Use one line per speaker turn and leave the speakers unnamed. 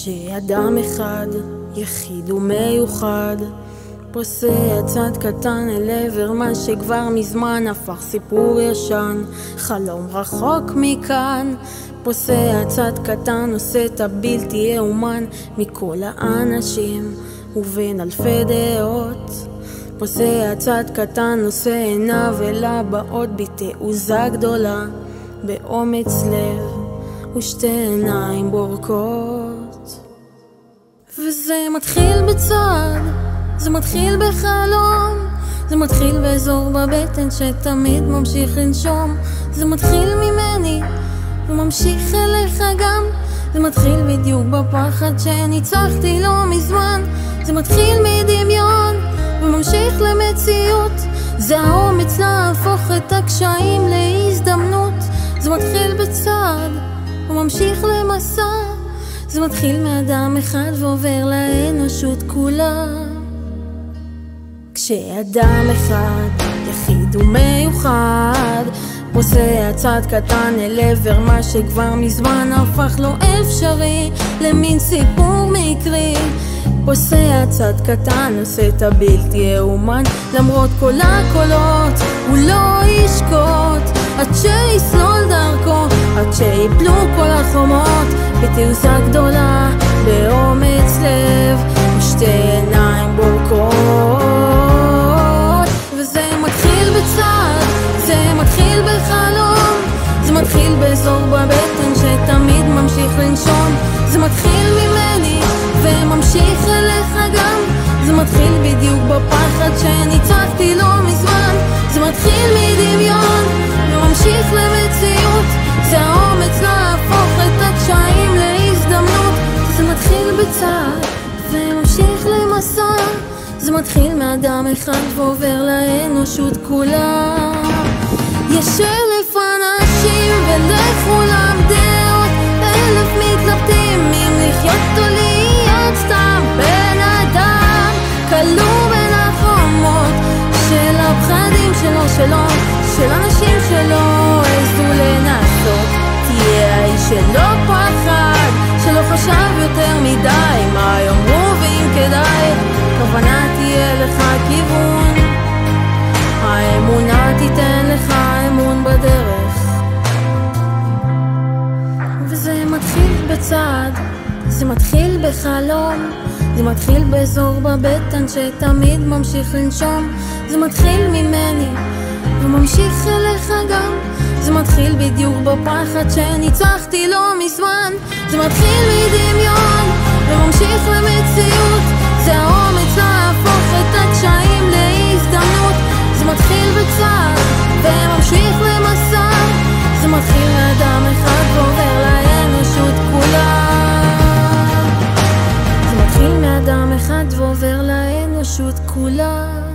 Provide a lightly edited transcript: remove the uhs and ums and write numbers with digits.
כשאדם אחד, יחיד ומיוחד, פוסע צעד קטן אל עבר מה שכבר מזמן הפך סיפור ישן, חלום רחוק מכאן. פוסע צעד קטן, עושה את הבלתי יאומן מכל האנשים ובין אלפי דעות. פוסע צעד קטן, עושה עיניו אל הבאות בתעוזה גדולה, באומץ לב ושתי עיניים בורקות. וזה מתחיל בצעד, זה מתחיל בחלום, זה מתחיל באזור בבטן שתמיד ממשיך לנשום. זה מתחיל ממני וממשיך אליך גם, זה מתחיל בדיוק בפחד שניצחתי לא מזמן. זה מתחיל מדמיון וממשיך למציאות, זה האומץ להפוך את הקשיים להזדמנות. זה מתחיל בצעד וממשיך למסע, זה מתחיל מאדם אחד ועובר לאנושות כולה. כשאדם אחד, יחיד ומיוחד, פוסע צעד קטן אל עבר מה שכבר מזמן הפך לא אפשרי, למין סיפור מקרי. פוסע צעד קטן, עושה את הבלתי יאומן, למרות כל הקולות הוא לא ישקוט, עד שיסלול דרכו, עד שיפלו כל החומות, בתעוזה גדולה, באומץ לב ושתי עיניים בורקות. וזה מתחיל בצעד, זה מתחיל בחלום, זה מתחיל באזור בבטן שתמיד ממשיך לנשום. זה מתחיל ממני וממשיך אליך גם, זה מתחיל בדיוק בפחד שניצחתי לא מזמן. זה מתחיל מדמיון וממשיך למציאות, זה האומץ להפוך את הקשיים להזדמנות. זה מתחיל בצעד וממשיך למסע, זה מתחיל מאדם אחד ועובר לאנושות כולה. יש 1000 אנשים ולכולם דעות, 1000 מתלבטים אם לחיות או להיות סתם בן אדם, כלוא בין החומות של הפחדים שלו, של אנשים שלא העזו לנסות. תהיה האיש שלא פחד, שלא חשב יותר מדי מה יאמרו ואם כדאי. כוונה תהיה לך כיוון, האמונה תיתן לך אמון בדרך. וזה מתחיל בצעד, זה מתחיל בחלום, זה מתחיל באזור בבטן שתמיד ממשיך לנשום. זה מתחיל ממני וממשיך אליך גם, זה מתחיל בדיוק בפחד שניצחתי לא מזמן. זה מתחיל מדמיון וממשיך למציאות, זה האומץ להפוך את הקשיים להזדמנות. זה מתחיל בצעד וממשיך למסע, זה מתחיל מאדם אחד ועובר לאנושות כולה. זה מתחיל מאדם אחד ועובר לאנושות כולה.